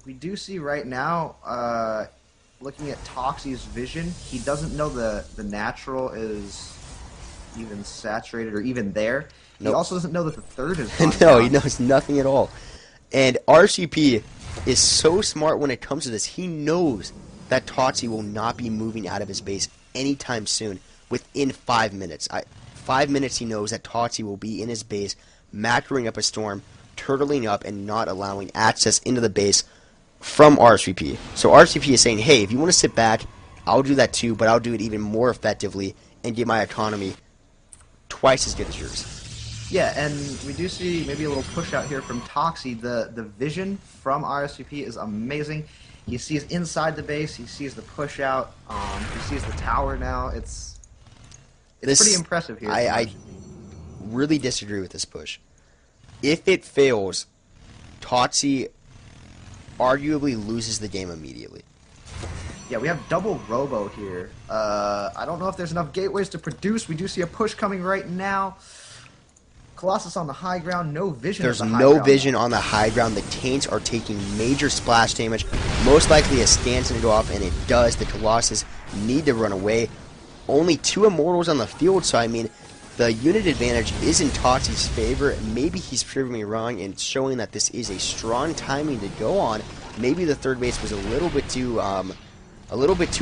we do see right now, looking at Toxie's vision, he doesn't know the natural is even saturated or even there. Nope. He also doesn't know that the third is gone No, down. He knows nothing at all. And RCP is so smart when it comes to this. He knows that Toxie will not be moving out of his base anytime soon within 5 minutes. 5 minutes he knows that Toxie will be in his base, macroing up a storm, turtling up, and not allowing access into the base from RSVP. So RSVP is saying, hey, if you want to sit back, I'll do that too, but I'll do it even more effectively and get my economy twice as good as yours. Yeah, and we do see maybe a little push out here from Toxie. The vision from RSVP is amazing. He sees inside the base, he sees the push out, he sees the tower now. It's pretty impressive here. I really disagree with this push. If it fails, Toxie arguably loses the game immediately. Yeah, we have double Robo here. I don't know if there's enough gateways to produce. We do see a push coming right now. Colossus on the high ground, no vision. There's no vision on the high ground. The Taints are taking major splash damage. Most likely a scan's going to go off, and it does. The Colossus need to run away. Only 2 Immortals on the field, so I mean, the unit advantage is in Toxie's favor. Maybe he's proving me wrong and showing that this is a strong timing to go on. Maybe the third base was a little bit too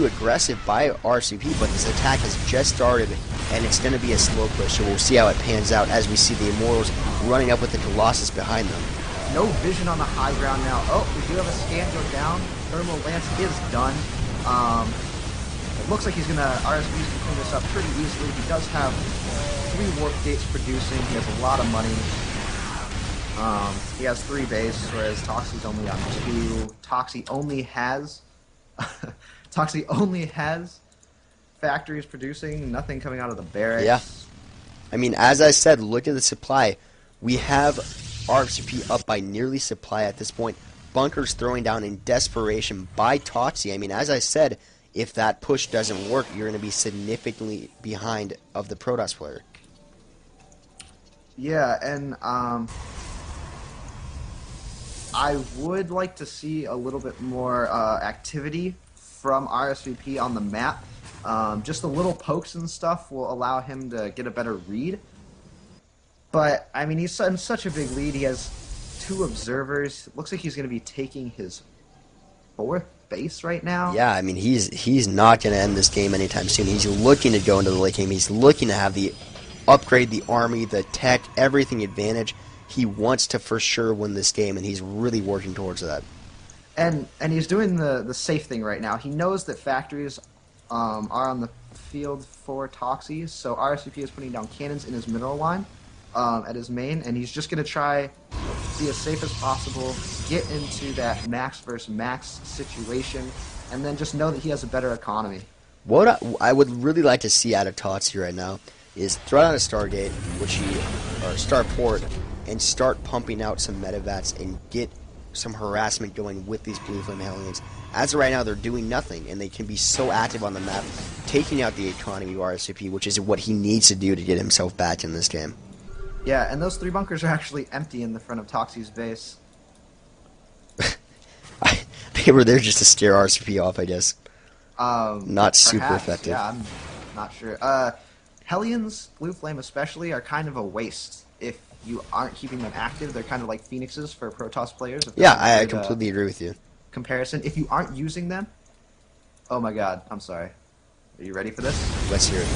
aggressive by RCP, but this attack has just started, and it's going to be a slow push, so we'll see how it pans out as we see the Immortals running up with the Colossus behind them. No vision on the high ground now. Oh, we do have a scan go down. Thermal Lance is done. It looks like RSP can clean this up pretty easily. He does have 3 warp gates producing. He has a lot of money. He has 3 base, whereas Toxie's only on 2. Toxie only has factories producing, nothing coming out of the barracks. Yeah. I mean, as I said, look at the supply. We have RCP up by nearly supply at this point. Bunkers throwing down in desperation by Toxie. I mean, as I said, if that push doesn't work, you're going to be significantly behind of the Protoss player. Yeah, and I would like to see a little bit more activity from RSVP on the map. Just the little pokes and stuff will allow him to get a better read. But, I mean, he's in such a big lead. He has 2 observers. It looks like he's going to be taking his 4th base right now. Yeah, I mean, he's not going to end this game anytime soon. He's looking to go into the late game. He's looking to have the upgrade, the army, the tech, everything advantage. He wants to for sure win this game, and he's really working towards that. And he's doing the safe thing right now. He knows that factories are on the field for Toxie, so RSVP is putting down cannons in his mineral line at his main, and he's just going to try be as safe as possible, get into that max versus max situation, and then just know that he has a better economy. What I would really like to see out of Toxie right now is throw out a Stargate, or Starport, and start pumping out some metavats and get some harassment going with these Blue Flame Hellions. As of right now, they're doing nothing, and they can be so active on the map, taking out the economy of RSCP, which is what he needs to do to get himself back in this game. Yeah, and those 3 bunkers are actually empty in the front of Toxie's base. They were there just to scare RSCP off, I guess. Not super Perhaps, effective. Yeah, I'm not sure. Hellions, Blue Flame especially, are kind of a waste if you aren't keeping them active. They're kind of like Phoenixes for Protoss players. Yeah, I completely agree with you. Comparison. If you aren't using them... Oh my god, I'm sorry. Are you ready for this? Let's hear it.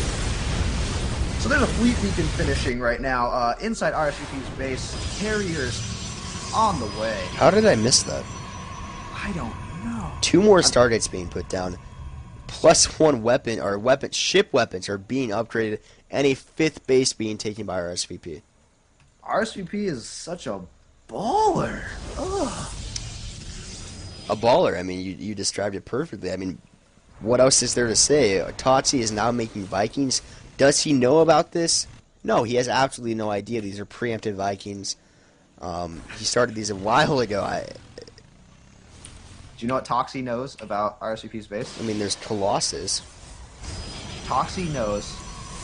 So there's a fleet beacon finishing right now. Inside RSVP's base, carriers on the way. How did I miss that? I don't know. 2 more Stargates being put down. Plus 1 weapon, or ship weapons are being upgraded, and a 5th base being taken by RSVP. RSVP is such a baller. Ugh. A baller. I mean, you described it perfectly. I mean, what else is there to say? Toxie is now making Vikings. Does he know about this? No, he has absolutely no idea. These are preemptive Vikings. He started these a while ago. Do you know what Toxie knows about RSVP's base? I mean, there's Colossus. Toxie knows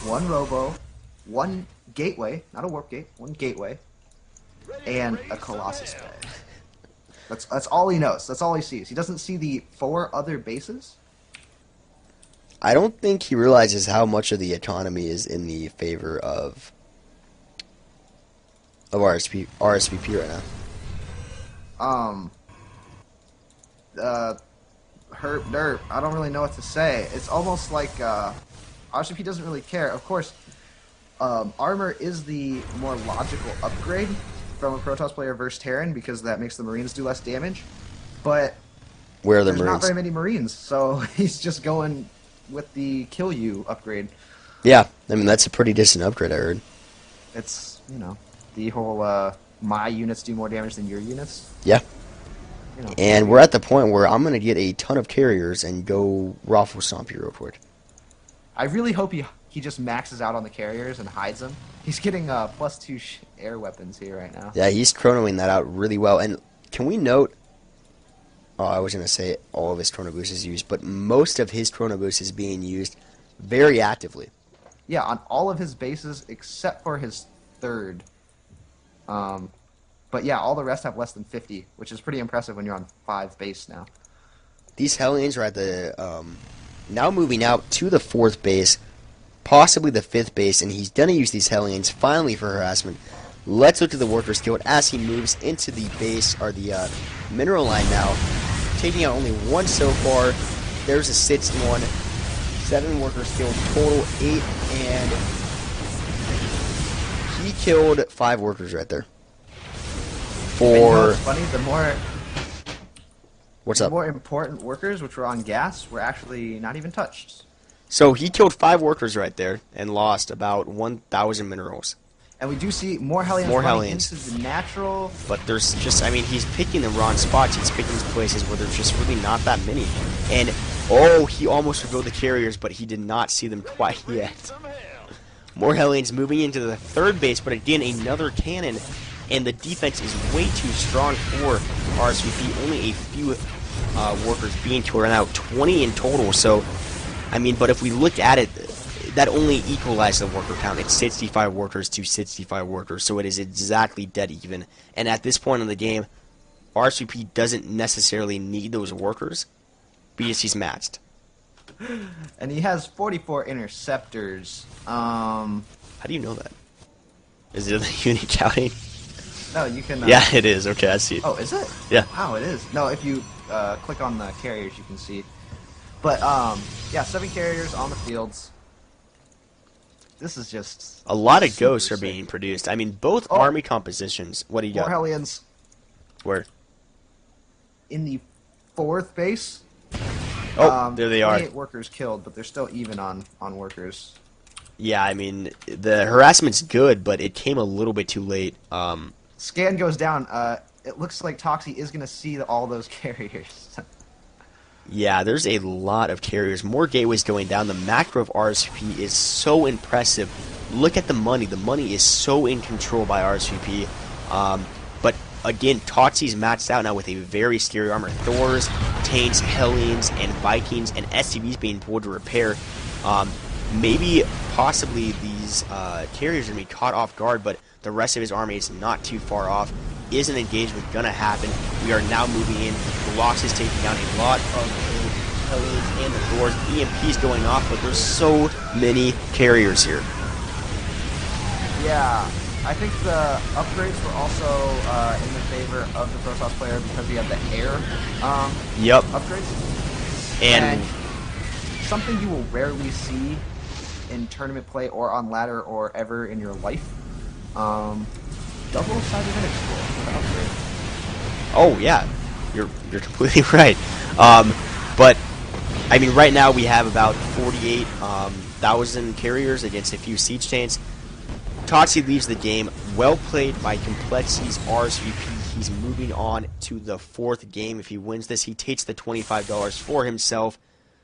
1 Robo, 1 Gateway, not a Warp Gate, 1 Gateway, and a Colossus bay. That's all he knows. That's all he sees. He doesn't see the 4 other bases. I don't think he realizes how much of the economy is in the favor of RSVP right now. Herp derp. I don't really know what to say. It's almost like RSVP doesn't really care. Of course, armor is the more logical upgrade from a Protoss player versus Terran because that makes the Marines do less damage. But Where are the there's Marines? not very many Marines, so he's just going with the kill you upgrade. Yeah, I mean that's a pretty decent upgrade, I heard. It's, the whole my units do more damage than your units. Yeah. And we're at the point where I'm going to get a ton of carriers and go Raffle Stomp you real quick. I really hope he just maxes out on the carriers and hides them. He's getting +2 air weapons here right now. Yeah, he's chronoing that out really well. And can we note, I was going to say all of his chrono boost is used, but most of his chrono boost is being used very actively. Yeah, on all of his bases except for his 3rd. But yeah, all the rest have less than 50, which is pretty impressive when you're on 5 base now. These Hellions are at the now moving out to the 4th base, possibly the 5th base, and he's going to use these Hellions finally for harassment. Let's look at the Workers Guild as he moves into the base, or the mineral line now, taking out only 1 so far. There's a 6th one, 7 Workers Guild total, 8, and he killed 5 workers right there. What's funny? What's The up? more important workers, which were on gas, were actually not even touched. So he killed 5 workers right there and lost about 1,000 minerals. And we do see more Hellions into the natural. But there's just, I mean, he's picking the wrong spots. He's picking places where there's just really not that many. And, he almost revealed the carriers, but he did not see them quite yet. More Hellions moving into the 3rd base, but again, another cannon. And the defense is way too strong for RSVP. Only a few workers being killed now, 20 in total. So, I mean, but if we look at it, that only equalized the worker count. It's 65 workers to 65 workers, so it is exactly dead even. And at this point in the game, RSVP doesn't necessarily need those workers because he's matched. And he has 44 interceptors. How do you know that? Is it the unit counting? No, you can... yeah, it is. Okay, I see it. Oh, is it? Yeah. Wow, it is. No, if you click on the carriers, you can see. But, yeah, 7 carriers on the fields. This is just... A lot of ghosts are sick. being produced. I mean, both army compositions. What do you got? More Hellions. Where? In the 4th base. Oh, there they are. 28 workers killed, but they're still even on workers. Yeah, I mean, the harassment's good, but it came a little bit too late. Scan goes down. It looks like Toxie is going to see all those carriers. Yeah, there's a lot of carriers. More gateways going down. The macro of RSVP is so impressive. Look at the money. The money is so in control by RSVP. But again, Toxie's matched out now with a very scary armor. Thors, Taints, Hellions, and Vikings, and SCVs being pulled to repair. Maybe, possibly, these carriers are going to be caught off guard, but the rest of his army is not too far off. Is an engagement going to happen? We are now moving in. Colossus taking down a lot of the Hellions and the Thors. EMP's going off, but there's so many carriers here. Yeah, I think the upgrades were also in the favor of the Protoss player because we have the air upgrades. And something you will rarely see in tournament play or on ladder or ever in your life. Double cybernetic score for the upgrade. oh yeah, you're completely right. But I mean, right now we have about 48,000 carriers against a few siege tanks. Toxie leaves the game. Well played by Complexity's RSVP. He's moving on to the 4th game. If he wins this, he takes the $25 for himself.